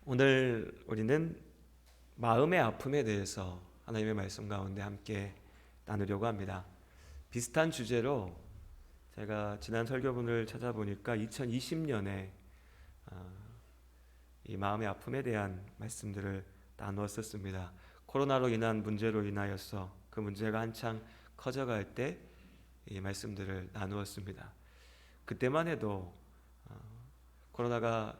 오늘 우리는 마음의 아픔에 대해서 하나님의 말씀 가운데 함께 나누려고 합니다. 비슷한 주제로 제가 지난 설교분을 찾아보니까 2020년에 이 마음의 아픔에 대한 말씀들을 나누었었습니다. 코로나로 인한 문제로 인하여서 그 문제가 한창 커져갈 때 이 말씀들을 나누었습니다. 그때만 해도 코로나가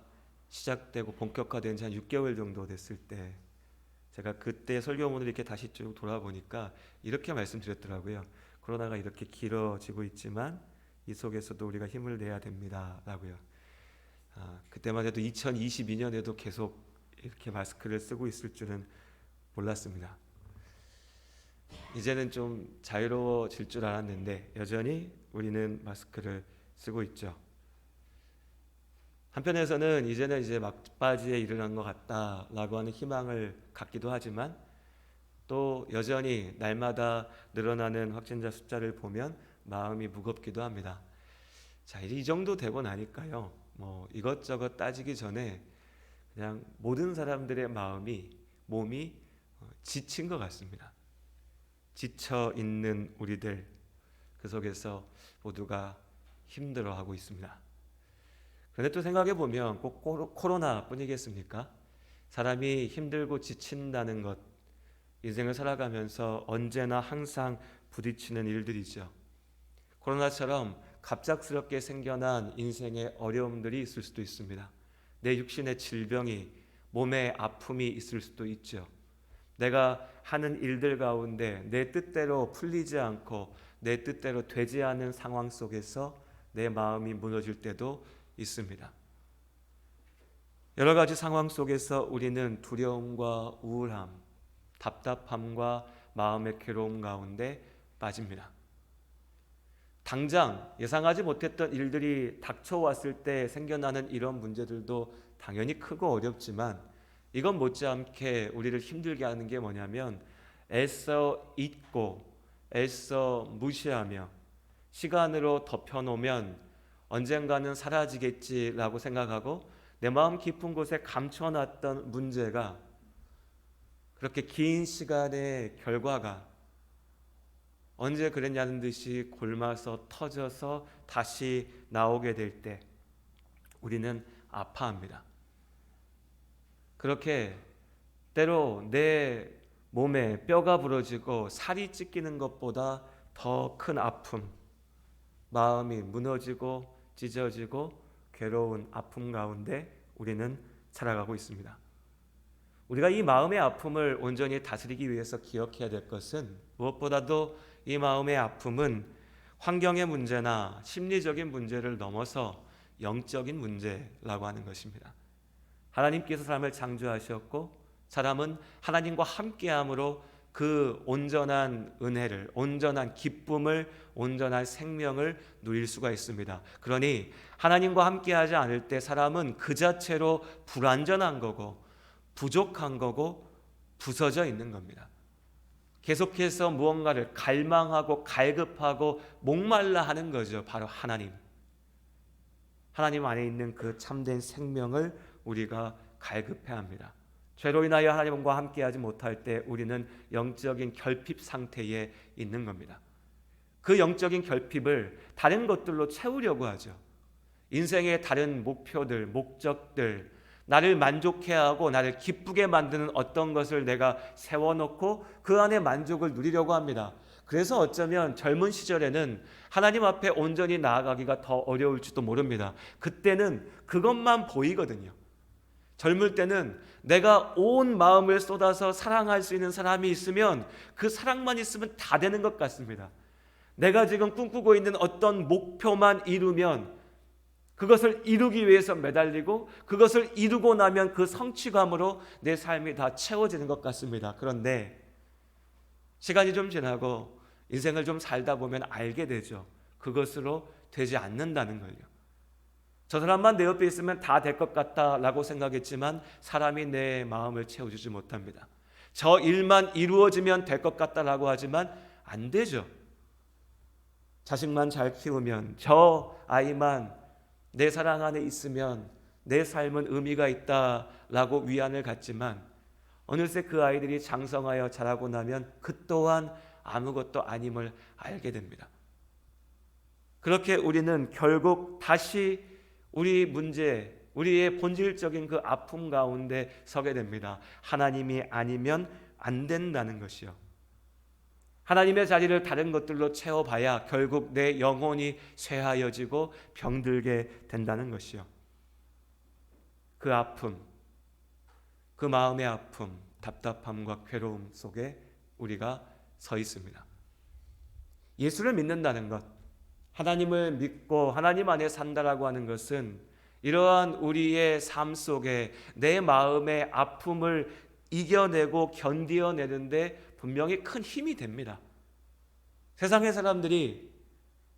시작되고 본격화된 지 한 6개월 정도 됐을 때 제가 그때 설교문을 이렇게 다시 쭉 돌아보니까 이렇게 말씀드렸더라고요. 코로나가 이렇게 길어지고 있지만 이 속에서도 우리가 힘을 내야 됩니다 라고요. 그때만 해도 2022년에도 계속 이렇게 마스크를 쓰고 있을 줄은 몰랐습니다. 이제는 좀 자유로워질 줄 알았는데 여전히 우리는 마스크를 쓰고 있죠. 한편에서는 이제는 막바지에 이르는 것 같다라고 하는 희망을 갖기도 하지만 또 여전히 날마다 늘어나는 확진자 숫자를 보면 마음이 무겁기도 합니다. 자, 이 정도 되고 나니까요. 이것저것 따지기 전에 그냥 모든 사람들의 몸이 지친 것 같습니다. 지쳐 있는 우리들, 그 속에서 모두가 힘들어하고 있습니다. 그런데 또 생각해 보면 꼭 코로나뿐이겠습니까? 사람이 힘들고 지친다는 것, 인생을 살아가면서 언제나 항상 부딪히는 일들이죠. 코로나처럼 갑작스럽게 생겨난 인생의 어려움들이 있을 수도 있습니다. 내 육신의 질병이, 몸의 아픔이 있을 수도 있죠. 내가 하는 일들 가운데 내 뜻대로 풀리지 않고 내 뜻대로 되지 않은 상황 속에서 내 마음이 무너질 때도 있습니다. 여러 가지 상황 속에서 우리는 두려움과 우울함, 답답함과 마음의 괴로움 가운데 빠집니다. 당장 예상하지 못했던 일들이 닥쳐왔을 때 생겨나는 이런 문제들도 당연히 크고 어렵지만 이건 못지않게 우리를 힘들게 하는 게 뭐냐면 애써 잊고 애써 무시하며 시간으로 덮여놓으면 언젠가는 사라지겠지라고 생각하고 내 마음 깊은 곳에 감춰놨던 문제가 그렇게 긴 시간의 결과가 언제 그랬냐는 듯이 골마서 터져서 다시 나오게 될 때 우리는 아파합니다. 그렇게 때로 내 몸에 뼈가 부러지고 살이 찢기는 것보다 더 큰 아픔, 마음이 무너지고 찢어지고 괴로운 아픔 가운데 우리는 살아가고 있습니다. 우리가 이 마음의 아픔을 온전히 다스리기 위해서 기억해야 될 것은 무엇보다도 이 마음의 아픔은 환경의 문제나 심리적인 문제를 넘어서 영적인 문제라고 하는 것입니다. 하나님께서 사람을 창조하셨고 사람은 하나님과 함께함으로 그 온전한 은혜를, 온전한 기쁨을, 온전한 생명을 누릴 수가 있습니다. 그러니 하나님과 함께하지 않을 때 사람은 그 자체로 불완전한 거고 부족한 거고 부서져 있는 겁니다. 계속해서 무언가를 갈망하고 갈급하고 목말라 하는 거죠. 바로 하나님 안에 있는 그 참된 생명을 우리가 갈급해야 합니다. 죄로 인하여 하나님과 함께하지 못할 때 우리는 영적인 결핍 상태에 있는 겁니다. 그 영적인 결핍을 다른 것들로 채우려고 하죠. 인생의 다른 목표들, 목적들, 나를 만족해 하고 나를 기쁘게 만드는 어떤 것을 내가 세워놓고 그 안에 만족을 누리려고 합니다. 그래서 어쩌면 젊은 시절에는 하나님 앞에 온전히 나아가기가 더 어려울지도 모릅니다. 그때는 그것만 보이거든요. 젊을 때는 내가 온 마음을 쏟아서 사랑할 수 있는 사람이 있으면 그 사랑만 있으면 다 되는 것 같습니다. 내가 지금 꿈꾸고 있는 어떤 목표만 이루면 그것을 이루기 위해서 매달리고 그것을 이루고 나면 그 성취감으로 내 삶이 다 채워지는 것 같습니다. 그런데 시간이 좀 지나고 인생을 좀 살다 보면 알게 되죠. 그것으로 되지 않는다는 걸요. 저 사람만 내 옆에 있으면 다 될 것 같다라고 생각했지만 사람이 내 마음을 채워주지 못합니다. 저 일만 이루어지면 될 것 같다라고 하지만 안 되죠. 자식만 잘 키우면, 저 아이만 내 사랑 안에 있으면 내 삶은 의미가 있다라고 위안을 갖지만 어느새 그 아이들이 장성하여 자라고 나면 그 또한 아무것도 아님을 알게 됩니다. 그렇게 우리는 결국 다시 우리 문제, 우리의 본질적인 그 아픔 가운데 서게 됩니다. 하나님이 아니면 안 된다는 것이요. 하나님의 자리를 다른 것들로 채워봐야 결국 내 영혼이 쇠하여지고 병들게 된다는 것이요. 그 아픔, 그 마음의 아픔, 답답함과 괴로움 속에 우리가 서 있습니다. 예수를 믿는다는 것, 하나님을 믿고 하나님 안에 산다라고 하는 것은 이러한 우리의 삶 속에 내 마음의 아픔을 이겨내고 견디어내는데 분명히 큰 힘이 됩니다. 세상의 사람들이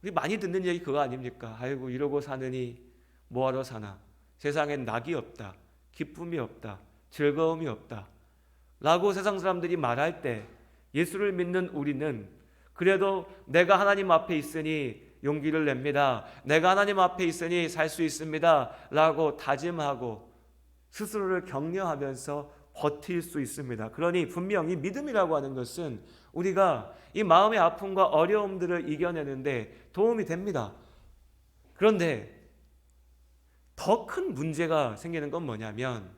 우리 많이 듣는 얘기 그거 아닙니까? 아이고 이러고 사느니 뭐하러 사나? 세상엔 낙이 없다, 기쁨이 없다, 즐거움이 없다 라고 세상 사람들이 말할 때 예수를 믿는 우리는 그래도 내가 하나님 앞에 있으니 용기를 냅니다. 내가 하나님 앞에 있으니 살 수 있습니다 라고 다짐하고 스스로를 격려하면서 버틸 수 있습니다. 그러니 분명히 믿음이라고 하는 것은 우리가 이 마음의 아픔과 어려움들을 이겨내는데 도움이 됩니다. 그런데 더 큰 문제가 생기는 건 뭐냐면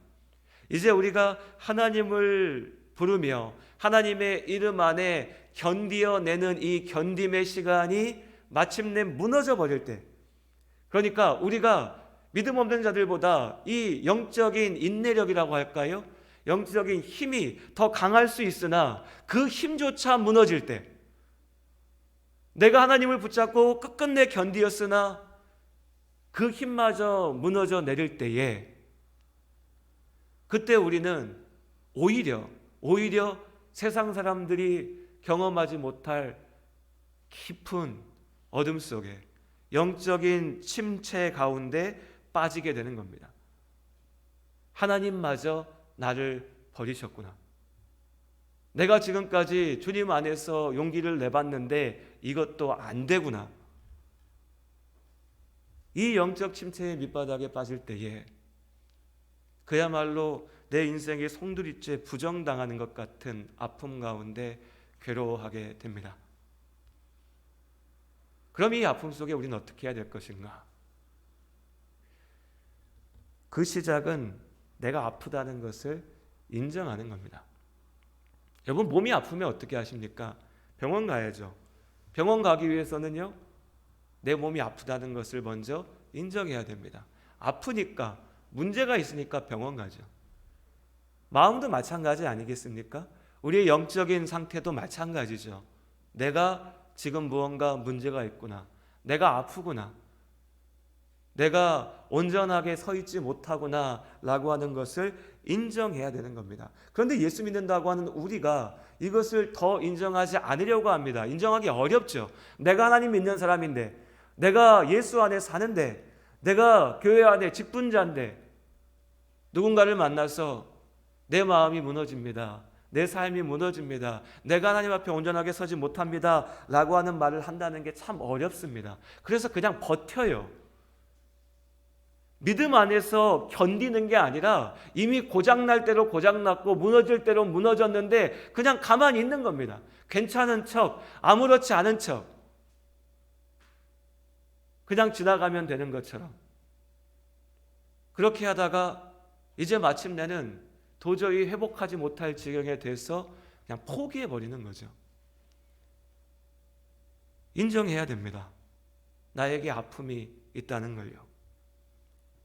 이제 우리가 하나님을 부르며 하나님의 이름 안에 견디어내는 이 견딤의 시간이 마침내 무너져 버릴 때, 그러니까 우리가 믿음 없는 자들보다 이 영적인 인내력이라고 할까요? 영적인 힘이 더 강할 수 있으나 그 힘조차 무너질 때, 내가 하나님을 붙잡고 끝끝내 견디었으나 그 힘마저 무너져 내릴 때에 그때 우리는 오히려 세상 사람들이 경험하지 못할 깊은 어둠 속에 영적인 침체 가운데 빠지게 되는 겁니다. 하나님마저 나를 버리셨구나. 내가 지금까지 주님 안에서 용기를 내봤는데 이것도 안 되구나. 이 영적 침체의 밑바닥에 빠질 때에 그야말로 내 인생의 송두리째 부정당하는 것 같은 아픔 가운데 괴로워하게 됩니다. 그럼 이 아픔 속에 우리는 어떻게 해야 될 것인가? 그 시작은 내가 아프다는 것을 인정하는 겁니다. 여러분, 몸이 아프면 어떻게 하십니까? 병원 가야죠. 병원 가기 위해서는요, 내 몸이 아프다는 것을 먼저 인정해야 됩니다. 아프니까, 문제가 있으니까 병원 가죠. 마음도 마찬가지 아니겠습니까? 우리의 영적인 상태도 마찬가지죠. 내가 지금 무언가 문제가 있구나. 내가 아프구나. 내가 온전하게 서 있지 못하구나 라고 하는 것을 인정해야 되는 겁니다. 그런데 예수 믿는다고 하는 우리가 이것을 더 인정하지 않으려고 합니다. 인정하기 어렵죠. 내가 하나님 믿는 사람인데, 내가 예수 안에 사는데, 내가 교회 안에 직분자인데 누군가를 만나서 내 마음이 무너집니다. 내 삶이 무너집니다. 내가 하나님 앞에 온전하게 서지 못합니다 라고 하는 말을 한다는 게 참 어렵습니다. 그래서 그냥 버텨요. 믿음 안에서 견디는 게 아니라 이미 고장날 대로 고장났고 무너질 대로 무너졌는데 그냥 가만히 있는 겁니다. 괜찮은 척, 아무렇지 않은 척, 그냥 지나가면 되는 것처럼. 그렇게 하다가 이제 마침내는 도저히 회복하지 못할 지경에 돼서 그냥 포기해버리는 거죠. 인정해야 됩니다. 나에게 아픔이 있다는 걸요.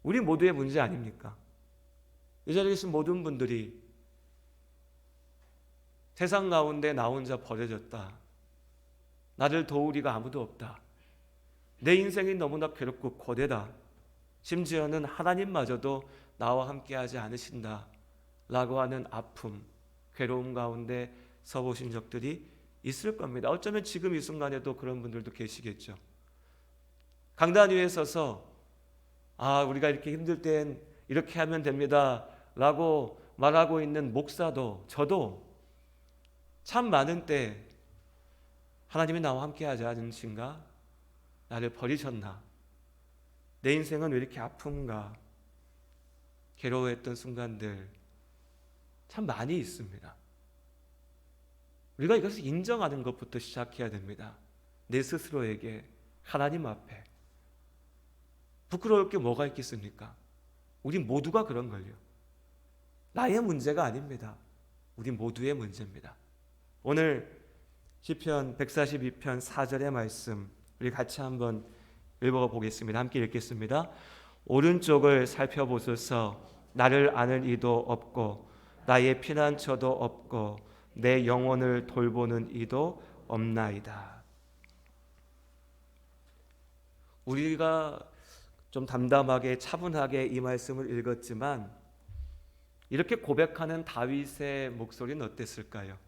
우리 모두의 문제 아닙니까? 이 자리에 계신 모든 분들이 세상 가운데 나 혼자 버려졌다. 나를 도우리가 아무도 없다. 내 인생이 너무나 괴롭고 고되다. 심지어는 하나님마저도 나와 함께하지 않으신다 라고 하는 아픔, 괴로움 가운데 서보신 적들이 있을 겁니다. 어쩌면 지금 이 순간에도 그런 분들도 계시겠죠. 강단 위에 서서 우리가 이렇게 힘들 땐 이렇게 하면 됩니다 라고 말하고 있는 목사도, 저도 참 많은 때 하나님이 나와 함께하지 않으신가? 나를 버리셨나? 내 인생은 왜 이렇게 아픈가? 괴로워했던 순간들 참 많이 있습니다. 우리가 이것을 인정하는 것부터 시작해야 됩니다. 내 스스로에게, 하나님 앞에. 부끄러울 게 뭐가 있겠습니까? 우리 모두가 그런걸요. 나의 문제가 아닙니다. 우리 모두의 문제입니다. 오늘 시편 142편 4절의 말씀 우리 같이 한번 읽어보겠습니다. 함께 읽겠습니다. 오른쪽을 살펴보소서. 나를 아는 이도 없고 나의 피난처도 없고 내 영혼을 돌보는 이도 없나이다. 우리가 좀 담담하게 차분하게 이 말씀을 읽었지만 이렇게 고백하는 다윗의 목소리는 어땠을까요?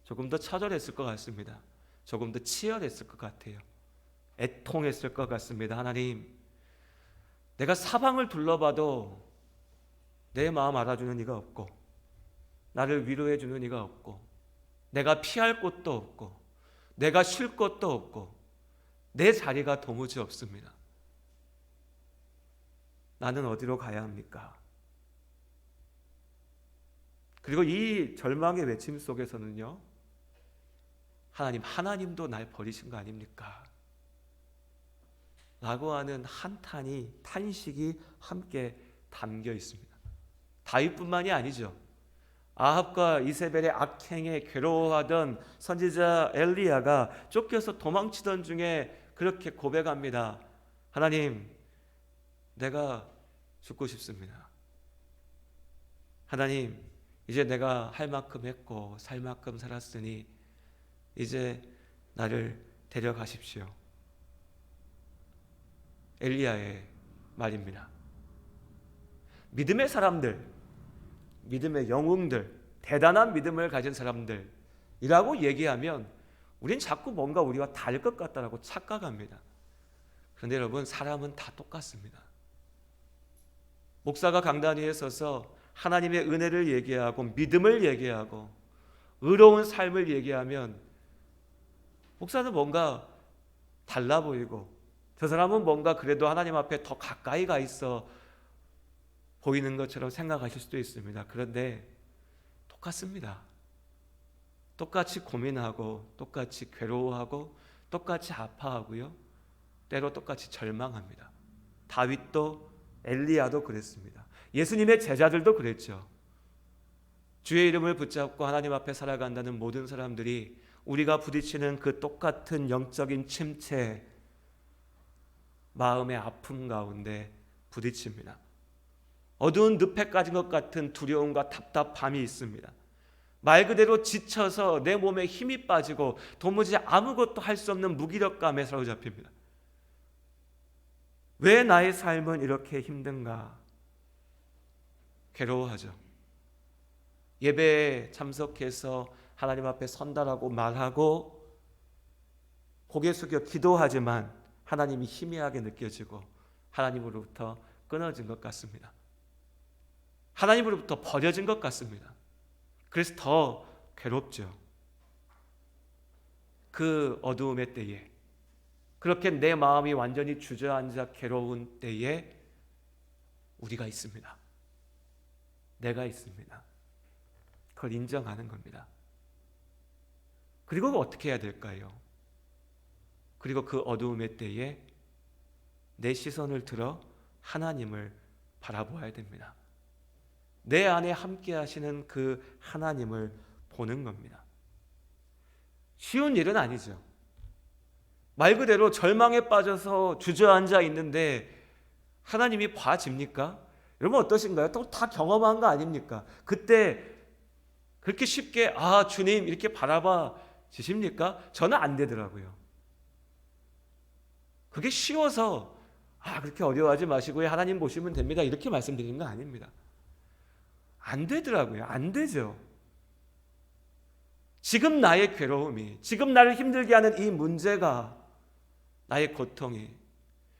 조금 더 처절했을 것 같습니다. 조금 더 치열했을 것 같아요. 애통했을 것 같습니다. 하나님, 내가 사방을 둘러봐도 내 마음 알아주는 이가 없고 나를 위로해 주는 이가 없고 내가 피할 곳도 없고 내가 쉴 곳도 없고 내 자리가 도무지 없습니다. 나는 어디로 가야 합니까? 그리고 이 절망의 외침 속에서는요, 하나님도 날 버리신 거 아닙니까? 라고 하는 한탄이, 탄식이 함께 담겨 있습니다. 다윗뿐만이 아니죠. 아합과 이세벨의 악행에 괴로워하던 선지자 엘리야가 쫓겨서 도망치던 중에 그렇게 고백합니다. 하나님, 내가 죽고 싶습니다. 하나님, 이제 내가 할 만큼 했고 살 만큼 살았으니 이제 나를 데려가십시오. 엘리야의 말입니다. 믿음의 사람들, 믿음의 영웅들, 대단한 믿음을 가진 사람들이라고 얘기하면 우린 자꾸 뭔가 우리와 다를 것 같다라고 착각합니다. 그런데 여러분, 사람은 다 똑같습니다. 목사가 강단 위에 서서 하나님의 은혜를 얘기하고 믿음을 얘기하고 의로운 삶을 얘기하면 목사는 뭔가 달라 보이고 저 사람은 뭔가 그래도 하나님 앞에 더 가까이 가 있어 보이는 것처럼 생각하실 수도 있습니다. 그런데 똑같습니다. 똑같이 고민하고 똑같이 괴로워하고 똑같이 아파하고요. 때로 똑같이 절망합니다. 다윗도 엘리야도 그랬습니다. 예수님의 제자들도 그랬죠. 주의 이름을 붙잡고 하나님 앞에 살아간다는 모든 사람들이 우리가 부딪히는 그 똑같은 영적인 침체, 마음의 아픔 가운데 부딪힙니다. 어두운 늪에 빠진 것 같은 두려움과 답답함이 있습니다. 말 그대로 지쳐서 내 몸에 힘이 빠지고 도무지 아무것도 할 수 없는 무기력감에 사로잡힙니다. 왜 나의 삶은 이렇게 힘든가? 괴로워하죠. 예배에 참석해서 하나님 앞에 선다라고 말하고 고개 숙여 기도하지만 하나님이 희미하게 느껴지고 하나님으로부터 끊어진 것 같습니다. 하나님으로부터 버려진 것 같습니다. 그래서 더 괴롭죠. 그 어두움의 때에, 그렇게 내 마음이 완전히 주저앉아 괴로운 때에 우리가 있습니다. 내가 있습니다. 그걸 인정하는 겁니다. 그리고 어떻게 해야 될까요? 그리고 그 어두움의 때에 내 시선을 들어 하나님을 바라보아야 됩니다. 내 안에 함께 하시는 그 하나님을 보는 겁니다. 쉬운 일은 아니죠. 말 그대로 절망에 빠져서 주저앉아 있는데 하나님이 봐집니까? 여러분 어떠신가요? 또 다 경험한 거 아닙니까? 그때 그렇게 쉽게 주님 이렇게 바라봐 주십니까? 저는 안 되더라고요. 그게 쉬워서 그렇게 어려워하지 마시고요. 하나님 보시면 됩니다. 이렇게 말씀드리는 거 아닙니다. 안 되더라고요. 안 되죠. 지금 나의 괴로움이, 지금 나를 힘들게 하는 이 문제가, 나의 고통이,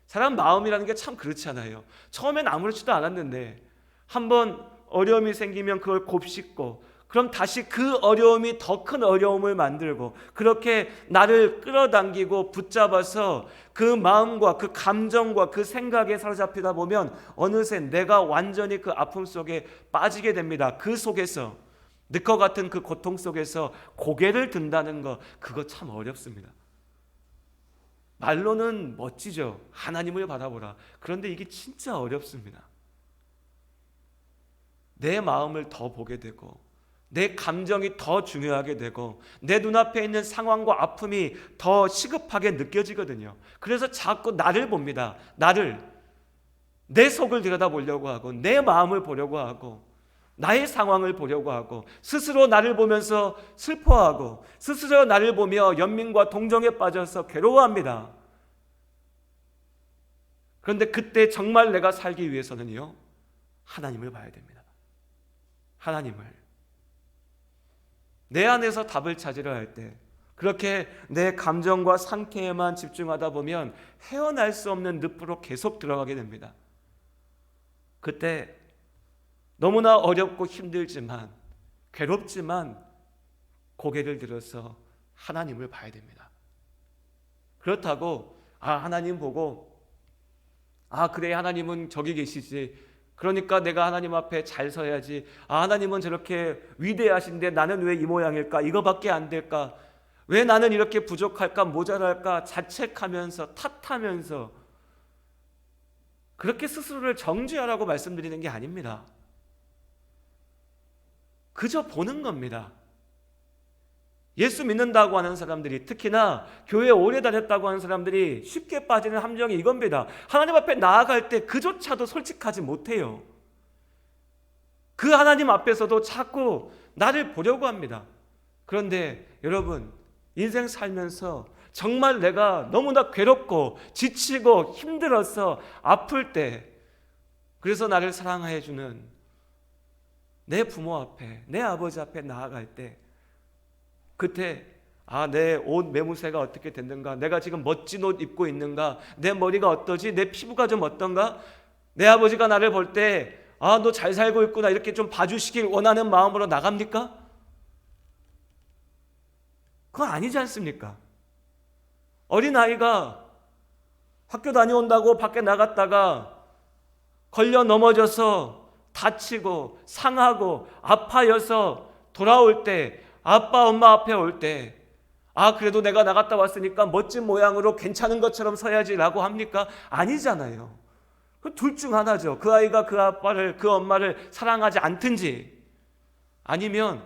사람 마음이라는 게 참 그렇잖아요. 처음엔 아무렇지도 않았는데 한번 어려움이 생기면 그걸 곱씹고 그럼 다시 그 어려움이 더 큰 어려움을 만들고 그렇게 나를 끌어당기고 붙잡아서 그 마음과 그 감정과 그 생각에 사로잡히다 보면 어느새 내가 완전히 그 아픔 속에 빠지게 됩니다. 그 속에서 늪과 같은 그 고통 속에서 고개를 든다는 거, 그거 참 어렵습니다. 말로는 멋지죠. 하나님을 바라보라. 그런데 이게 진짜 어렵습니다. 내 마음을 더 보게 되고 내 감정이 더 중요하게 되고 내 눈앞에 있는 상황과 아픔이 더 시급하게 느껴지거든요. 그래서 자꾸 나를 봅니다. 나를, 내 속을 들여다보려고 하고 내 마음을 보려고 하고 나의 상황을 보려고 하고 스스로 나를 보면서 슬퍼하고 스스로 나를 보며 연민과 동정에 빠져서 괴로워합니다. 그런데 그때 정말 내가 살기 위해서는요, 하나님을 봐야 됩니다. 하나님을. 내 안에서 답을 찾으려 할 때 그렇게 내 감정과 상태에만 집중하다 보면 헤어날 수 없는 늪으로 계속 들어가게 됩니다. 그때 너무나 어렵고 힘들지만 괴롭지만 고개를 들어서 하나님을 봐야 됩니다. 그렇다고 하나님 보고 그래, 하나님은 저기 계시지, 그러니까 내가 하나님 앞에 잘 서야지, 하나님은 저렇게 위대하신데 나는 왜 이 모양일까, 이거밖에 안 될까, 왜 나는 이렇게 부족할까, 모자랄까 자책하면서 탓하면서 그렇게 스스로를 정죄하라고 말씀드리는 게 아닙니다. 그저 보는 겁니다. 예수 믿는다고 하는 사람들이, 특히나 교회에 오래 다녔다고 하는 사람들이 쉽게 빠지는 함정이 이겁니다. 하나님 앞에 나아갈 때 그조차도 솔직하지 못해요. 그 하나님 앞에서도 자꾸 나를 보려고 합니다. 그런데 여러분, 인생 살면서 정말 내가 너무나 괴롭고 지치고 힘들어서 아플 때, 그래서 나를 사랑해 주는 내 부모 앞에, 내 아버지 앞에 나아갈 때, 그때 내 옷 매무새가 어떻게 됐는가, 내가 지금 멋진 옷 입고 있는가, 내 머리가 어떠지, 내 피부가 좀 어떤가, 내 아버지가 나를 볼 때 너 잘 살고 있구나 이렇게 좀 봐주시길 원하는 마음으로 나갑니까? 그건 아니지 않습니까? 어린아이가 학교 다녀온다고 밖에 나갔다가 걸려 넘어져서 다치고 상하고 아파여서 돌아올 때, 아빠 엄마 앞에 올 때 그래도 내가 나갔다 왔으니까 멋진 모양으로 괜찮은 것처럼 서야지 라고 합니까? 아니잖아요. 둘 중 하나죠. 그 아이가 그 아빠를, 그 엄마를 사랑하지 않든지, 아니면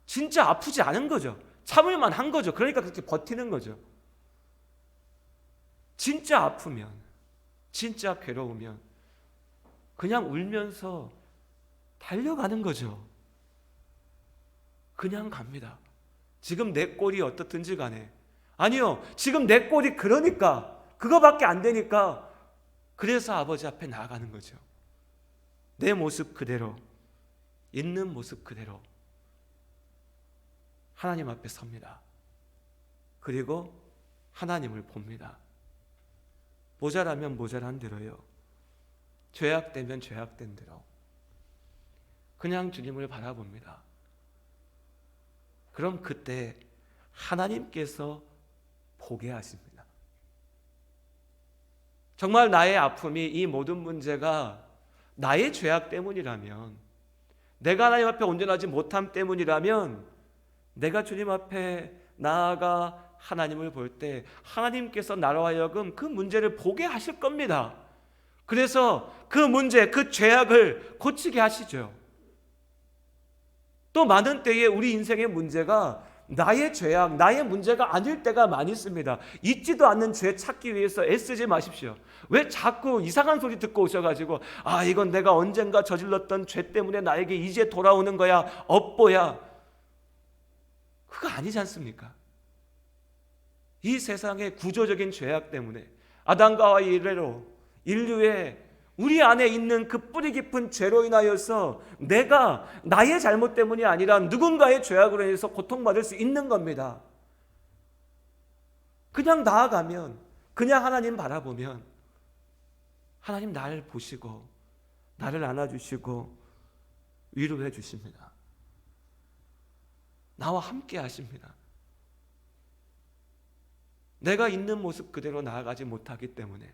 진짜 아프지 않은 거죠. 참을만 한 거죠. 그러니까 그렇게 버티는 거죠. 진짜 아프면, 진짜 괴로우면 그냥 울면서 달려가는 거죠. 그냥 갑니다. 지금 내 꼴이 어떻든지 간에. 아니요, 지금 내 꼴이 그러니까, 그거밖에 안 되니까, 그래서 아버지 앞에 나아가는 거죠. 내 모습 그대로, 있는 모습 그대로 하나님 앞에 섭니다. 그리고 하나님을 봅니다. 모자라면 모자란 대로요, 죄악되면 죄악된 대로 그냥 주님을 바라봅니다. 그럼 그때 하나님께서 보게 하십니다. 정말 나의 아픔이, 이 모든 문제가 나의 죄악 때문이라면, 내가 하나님 앞에 온전하지 못함 때문이라면, 내가 주님 앞에 나아가 하나님을 볼 때 하나님께서 나로 하여금 그 문제를 보게 하실 겁니다. 그래서 그 문제, 그 죄악을 고치게 하시죠. 또 많은 때에 우리 인생의 문제가 나의 죄악, 나의 문제가 아닐 때가 많이 있습니다. 있지도 않는 죄 찾기 위해서 애쓰지 마십시오. 왜 자꾸 이상한 소리 듣고 오셔가지고 이건 내가 언젠가 저질렀던 죄 때문에 나에게 이제 돌아오는 거야, 업보야. 그거 아니지 않습니까? 이 세상의 구조적인 죄악 때문에, 아담과 하와 이래로 인류의 우리 안에 있는 그 뿌리 깊은 죄로 인하여서 내가 나의 잘못 때문이 아니라 누군가의 죄악으로 인해서 고통받을 수 있는 겁니다. 그냥 나아가면, 그냥 하나님 바라보면 하나님 나를 보시고 나를 안아주시고 위로해 주십니다. 나와 함께 하십니다. 내가 있는 모습 그대로 나아가지 못하기 때문에,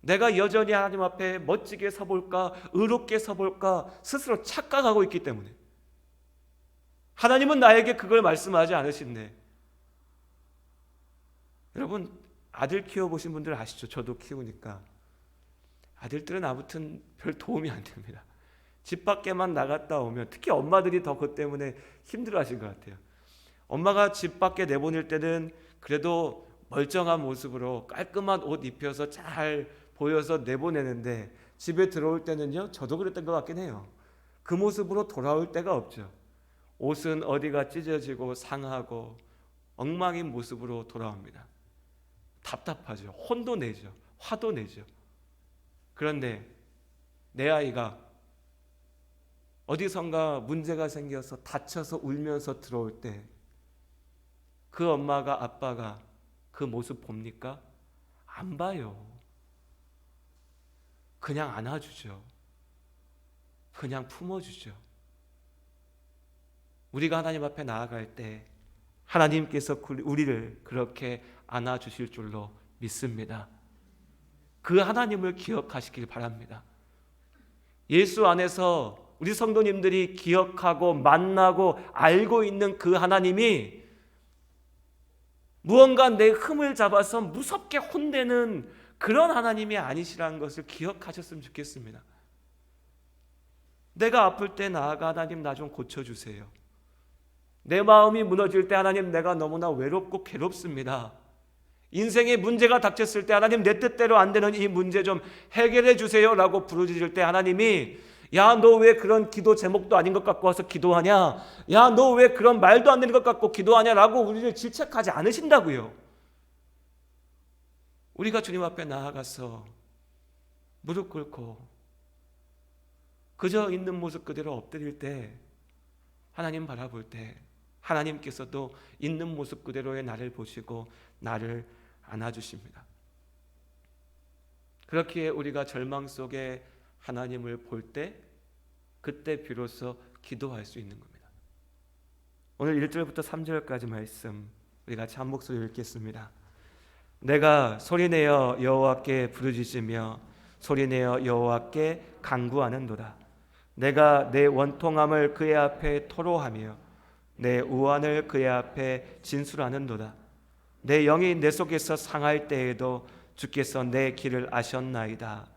내가 여전히 하나님 앞에 멋지게 서볼까, 의롭게 서볼까 스스로 착각하고 있기 때문에, 하나님은 나에게 그걸 말씀하지 않으신데, 여러분 아들 키워보신 분들 아시죠? 저도 키우니까 아들들은 아무튼 별 도움이 안 됩니다. 집 밖에만 나갔다 오면, 특히 엄마들이 더 그것 때문에 힘들어하신 것 같아요. 엄마가 집 밖에 내보낼 때는 그래도 멀쩡한 모습으로 깔끔한 옷 입혀서 잘 보여서 내보내는데, 집에 들어올 때는요, 저도 그랬던 것 같긴 해요. 그 모습으로 돌아올 때가 없죠. 옷은 어디가 찢어지고 상하고 엉망인 모습으로 돌아옵니다. 답답하죠. 혼도 내죠. 화도 내죠. 그런데 내 아이가 어디선가 문제가 생겨서 다쳐서 울면서 들어올 때, 그 엄마가, 아빠가 그 모습 봅니까? 안 봐요. 그냥 안아주죠. 그냥 품어주죠. 우리가 하나님 앞에 나아갈 때 하나님께서 우리를 그렇게 안아주실 줄로 믿습니다. 그 하나님을 기억하시길 바랍니다. 예수 안에서 우리 성도님들이 기억하고 만나고 알고 있는 그 하나님이 무언가 내 흠을 잡아서 무섭게 혼내는 그런 하나님이 아니시라는 것을 기억하셨으면 좋겠습니다. 내가 아플 때 나아가 하나님 나 좀 고쳐주세요. 내 마음이 무너질 때 하나님 내가 너무나 외롭고 괴롭습니다. 인생에 문제가 닥쳤을 때 하나님 내 뜻대로 안 되는 이 문제 좀 해결해 주세요 라고 부르짖을 때 하나님이 야, 너 왜 그런 기도 제목도 아닌 것 갖고 와서 기도하냐? 야, 너 왜 그런 말도 안 되는 것 갖고 기도하냐? 라고 우리를 질책하지 않으신다고요. 우리가 주님 앞에 나아가서 무릎 꿇고 그저 있는 모습 그대로 엎드릴 때, 하나님 바라볼 때 하나님께서도 있는 모습 그대로의 나를 보시고 나를 안아주십니다. 그렇기에 우리가 절망 속에 하나님을 볼 때, 그때 비로소 기도할 수 있는 겁니다. 오늘 1절부터 3절까지 말씀 우리 같이 한 목소리로 읽겠습니다. 내가 소리내어 여호와께 부르짖으며 소리내어 여호와께 간구하는도다. 내가 내 원통함을 그의 앞에 토로하며 내 우환을 그의 앞에 진술하는도다. 내 영이 내 속에서 상할 때에도 주께서 내 길을 아셨나이다.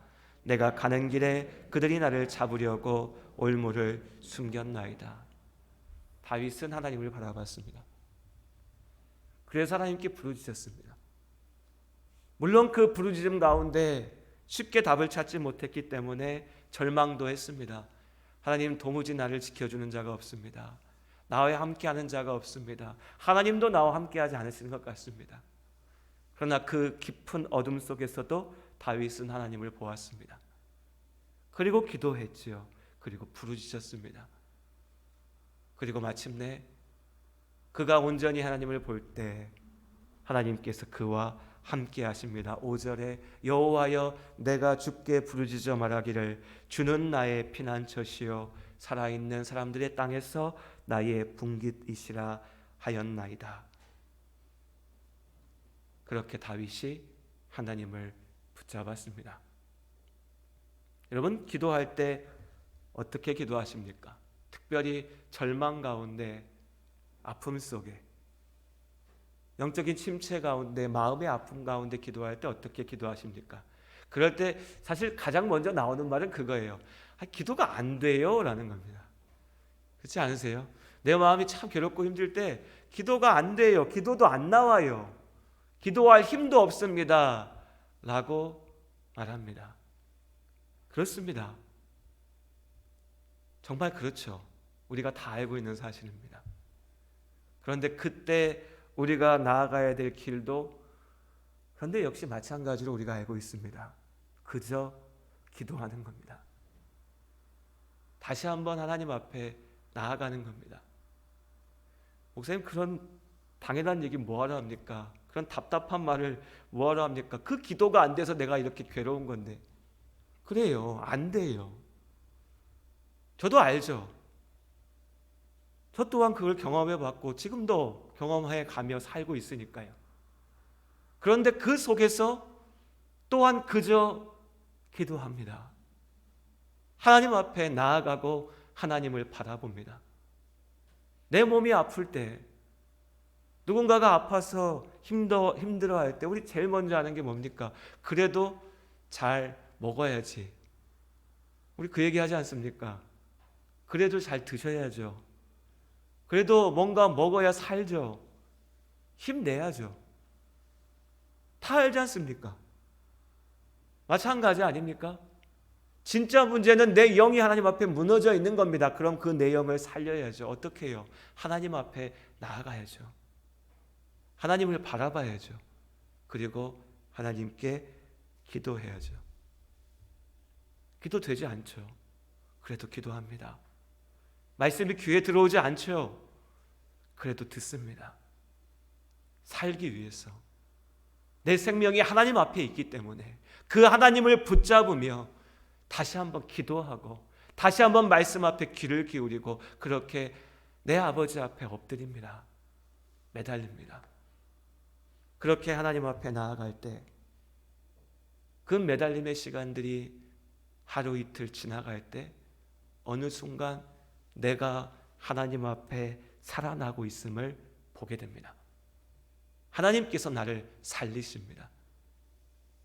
내가 가는 길에 그들이 나를 잡으려고 올무를 숨겼나이다. 다윗은 하나님을 바라봤습니다. 그래서 하나님께 부르짖었습니다. 물론 그 부르짖음 가운데 쉽게 답을 찾지 못했기 때문에 절망도 했습니다. 하나님, 도무지 나를 지켜주는 자가 없습니다. 나와 함께하는 자가 없습니다. 하나님도 나와 함께하지 않으시는 것 같습니다. 그러나 그 깊은 어둠 속에서도 다윗은 하나님을 보았습니다. 그리고 기도했지요. 그리고 부르짖었습니다. 그리고 마침내 그가 온전히 하나님을 볼 때 하나님께서 그와 함께 하십니다. 5절에 여호와여 내가 주께 부르짖어 말하기를 주는 나의 피난처시요 살아있는 사람들의 땅에서 나의 분깃이시라 하였나이다. 그렇게 다윗이 하나님을 붙잡았습니다. 여러분, 기도할 때 어떻게 기도하십니까? 특별히 절망 가운데, 아픔 속에, 영적인 침체 가운데, 마음의 아픔 가운데 기도할 때 어떻게 기도하십니까? 그럴 때 사실 가장 먼저 나오는 말은 그거예요. 기도가 안 돼요 라는 겁니다. 그렇지 않으세요? 내 마음이 참 괴롭고 힘들 때 기도가 안 돼요, 기도도 안 나와요, 기도할 힘도 없습니다 라고 말합니다. 그렇습니다. 정말 그렇죠. 우리가 다 알고 있는 사실입니다. 그런데 그때 우리가 나아가야 될 길도, 그런데 역시 마찬가지로 우리가 알고 있습니다. 그저 기도하는 겁니다. 다시 한번 하나님 앞에 나아가는 겁니다. 목사님, 그런 당연한 얘기 뭐하러 합니까? 그런 답답한 말을 뭐하러 합니까? 그 기도가 안 돼서 내가 이렇게 괴로운 건데. 그래요, 안 돼요. 저도 알죠. 저 또한 그걸 경험해 봤고 지금도 경험해 가며 살고 있으니까요. 그런데 그 속에서 또한 그저 기도합니다. 하나님 앞에 나아가고 하나님을 바라봅니다. 내 몸이 아플 때, 누군가가 아파서 힘들어할 때 우리 제일 먼저 하는 게 뭡니까? 그래도 잘 먹어야지. 우리 그 얘기 하지 않습니까? 그래도 잘 드셔야죠. 그래도 뭔가 먹어야 살죠. 힘내야죠. 다 알지 않습니까? 마찬가지 아닙니까? 진짜 문제는 내 영이 하나님 앞에 무너져 있는 겁니다. 그럼 그 내 영을 살려야죠. 어떻게 해요? 하나님 앞에 나아가야죠. 하나님을 바라봐야죠. 그리고 하나님께 기도해야죠. 기도되지 않죠. 그래도 기도합니다. 말씀이 귀에 들어오지 않죠. 그래도 듣습니다. 살기 위해서. 내 생명이 하나님 앞에 있기 때문에 그 하나님을 붙잡으며 다시 한번 기도하고 다시 한번 말씀 앞에 귀를 기울이고 그렇게 내 아버지 앞에 엎드립니다. 매달립니다. 그렇게 하나님 앞에 나아갈 때 그 매달림의 시간들이 하루 이틀 지나갈 때 어느 순간 내가 하나님 앞에 살아나고 있음을 보게 됩니다. 하나님께서 나를 살리십니다.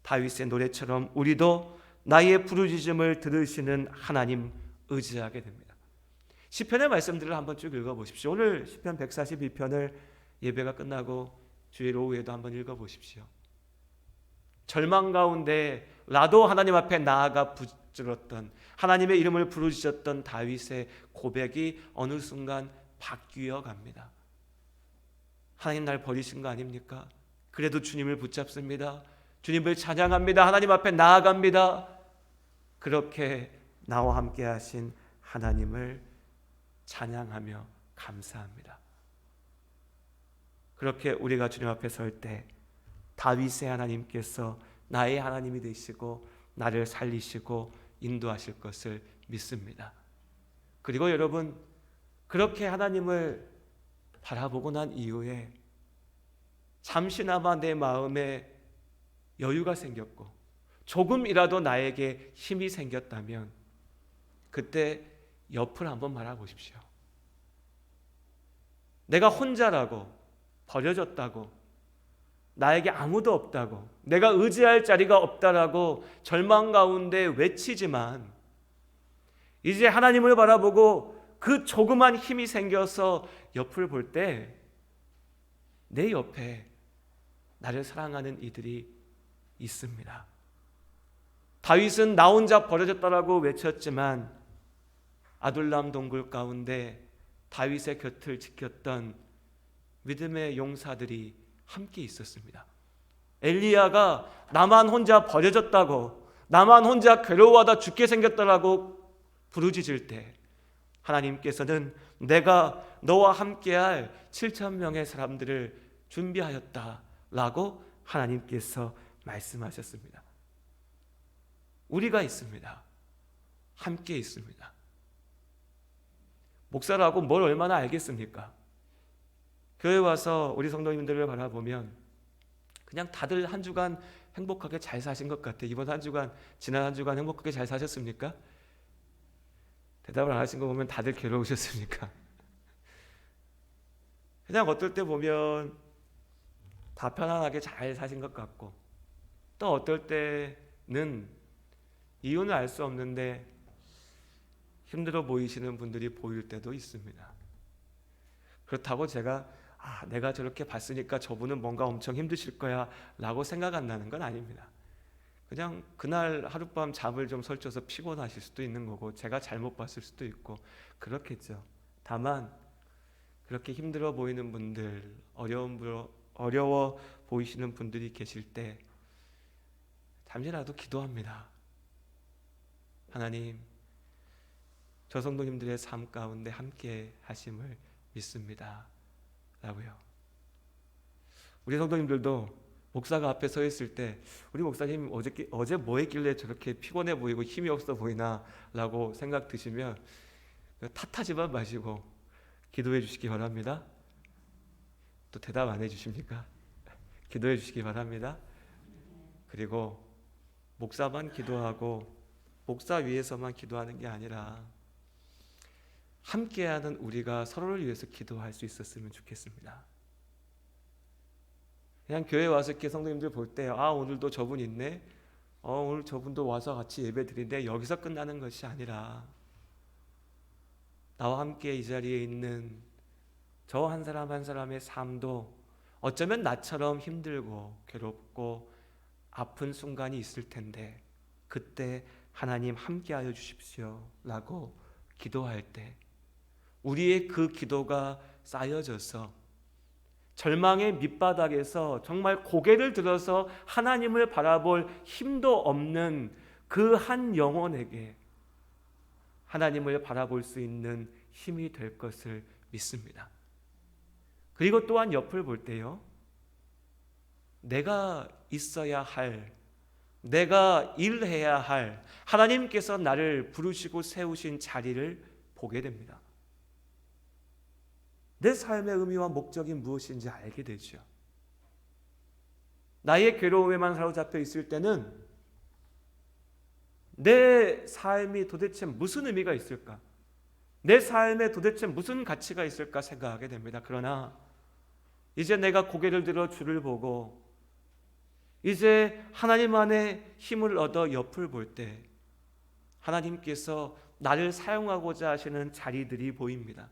다윗의 노래처럼 우리도 나의 부르짖음을 들으시는 하나님 의지하게 됩니다. 시편의 말씀들을 한번 쭉 읽어보십시오. 오늘 시편 142편을 예배가 끝나고 주일 오후에도 한번 읽어보십시오. 절망 가운데 나도 하나님 앞에 나아가 붙들었던 하나님의 이름을 부르짖었던 다윗의 고백이 어느 순간 바뀌어 갑니다. 하나님 날 버리신 거 아닙니까? 그래도 주님을 붙잡습니다. 주님을 찬양합니다. 하나님 앞에 나아갑니다. 그렇게 나와 함께 하신 하나님을 찬양하며 감사합니다. 그렇게 우리가 주님 앞에 설 때 다윗의 하나님께서 나의 하나님이 되시고 나를 살리시고 인도하실 것을 믿습니다. 그리고 여러분, 그렇게 하나님을 바라보고 난 이후에 잠시나마 내 마음에 여유가 생겼고 조금이라도 나에게 힘이 생겼다면 그때 옆을 한번 바라보십시오. 내가 혼자라고, 버려졌다고, 나에게 아무도 없다고, 내가 의지할 자리가 없다라고 절망 가운데 외치지만 이제 하나님을 바라보고 그 조그만 힘이 생겨서 옆을 볼 때 내 옆에 나를 사랑하는 이들이 있습니다. 다윗은 나 혼자 버려졌다라고 외쳤지만 아둘람 동굴 가운데 다윗의 곁을 지켰던 믿음의 용사들이 함께 있었습니다. 엘리야가 나만 혼자 버려졌다고, 나만 혼자 괴로워하다 죽게 생겼다라고 부르짖을 때 하나님께서는 내가 너와 함께할 7,000명의 사람들을 준비하였다라고 하나님께서 말씀하셨습니다. 우리가 있습니다. 함께 있습니다. 목사라고 뭘 얼마나 알겠습니까? 교회 와서 우리 성도님들을 바라보면 그냥 다들 한 주간 행복하게 잘 사신 것 같아요. 이번 한 주간, 지난 한 주간 행복하게 잘 사셨습니까? 대답을 안 하신 거 보면 다들 괴로우셨습니까? 그냥 어떨 때 보면 다 편안하게 잘 사신 것 같고 또 어떨 때는 이유는 알 수 없는데 힘들어 보이시는 분들이 보일 때도 있습니다. 그렇다고 제가 내가 저렇게 봤으니까 저분은 뭔가 엄청 힘드실 거야 라고 생각 안 나는 건 아닙니다. 그냥 그날 하룻밤 잠을 좀 설쳐서 피곤하실 수도 있는 거고 제가 잘못 봤을 수도 있고 그렇겠죠. 다만 그렇게 힘들어 보이는 분들, 어려워 보이시는 분들이 계실 때 잠시라도 기도합니다. 하나님, 저 성도님들의 삶 가운데 함께 하심을 믿습니다 라고요. 우리 성도님들도 목사가 앞에 서 있을 때 우리 목사님 어제 뭐 했길래 저렇게 피곤해 보이고 힘이 없어 보이나 라고 생각 드시면 탓하지만 마시고 기도해 주시기 바랍니다. 또 대답 안 해주십니까? 기도해 주시기 바랍니다. 그리고 목사만 기도하고 목사 위해서만 기도하는 게 아니라 함께하는 우리가 서로를 위해서 기도할 수 있었으면 좋겠습니다. 그냥 교회 와서 이렇게 성도님들 볼 때 오늘도 저분 있네, 오늘 저분도 와서 같이 예배 드리는데 여기서 끝나는 것이 아니라 나와 함께 이 자리에 있는 저 한 사람 한 사람의 삶도 어쩌면 나처럼 힘들고 괴롭고 아픈 순간이 있을 텐데 그때 하나님 함께하여 주십시오 라고 기도할 때 우리의 그 기도가 쌓여져서 절망의 밑바닥에서 정말 고개를 들어서 하나님을 바라볼 힘도 없는 그 한 영혼에게 하나님을 바라볼 수 있는 힘이 될 것을 믿습니다. 그리고 또한 옆을 볼 때요, 내가 있어야 할, 내가 일해야 할 하나님께서 나를 부르시고 세우신 자리를 보게 됩니다. 내 삶의 의미와 목적이 무엇인지 알게 되죠. 나의 괴로움에만 사로잡혀 있을 때는 내 삶이 도대체 무슨 의미가 있을까? 내 삶에 도대체 무슨 가치가 있을까 생각하게 됩니다. 그러나 이제 내가 고개를 들어 주를 보고 이제 하나님 안에 힘을 얻어 옆을 볼 때 하나님께서 나를 사용하고자 하시는 자리들이 보입니다.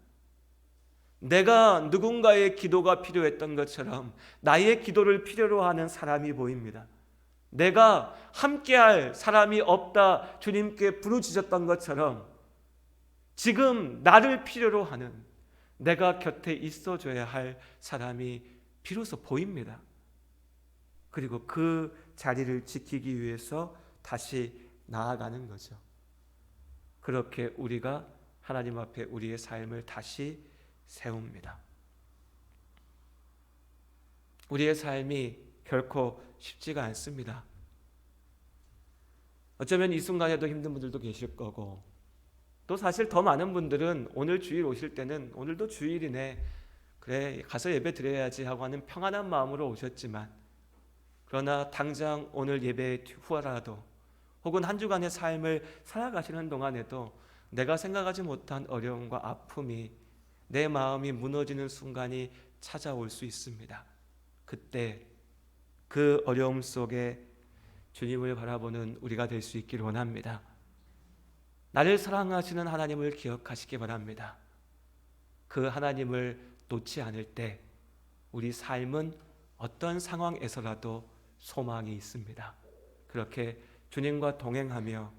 내가 누군가의 기도가 필요했던 것처럼 나의 기도를 필요로 하는 사람이 보입니다. 내가 함께할 사람이 없다 주님께 부르짖었던 것처럼 지금 나를 필요로 하는, 내가 곁에 있어줘야 할 사람이 비로소 보입니다. 그리고 그 자리를 지키기 위해서 다시 나아가는 거죠. 그렇게 우리가 하나님 앞에 우리의 삶을 다시 세웁니다. 우리의 삶이 결코 쉽지가 않습니다. 어쩌면 이 순간에도 힘든 분들도 계실 거고, 또 사실 더 많은 분들은 오늘 주일 오실 때는 오늘도 주일이네, 그래 가서 예배 드려야지 하고 하는 평안한 마음으로 오셨지만, 그러나 당장 오늘 예배 후라도 혹은 한 주간의 삶을 살아가시는 동안에도 내가 생각하지 못한 어려움과 아픔이, 내 마음이 무너지는 순간이 찾아올 수 있습니다. 그때 그 어려움 속에 주님을 바라보는 우리가 될 수 있기를 원합니다. 나를 사랑하시는 하나님을 기억하시기 바랍니다. 그 하나님을 놓지 않을 때 우리 삶은 어떤 상황에서라도 소망이 있습니다. 그렇게 주님과 동행하며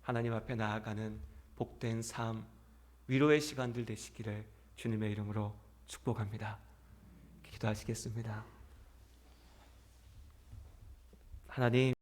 하나님 앞에 나아가는 복된 삶, 위로의 시간들 되시기를 주님의 이름으로 축복합니다. 기도하시겠습니다. 하나님,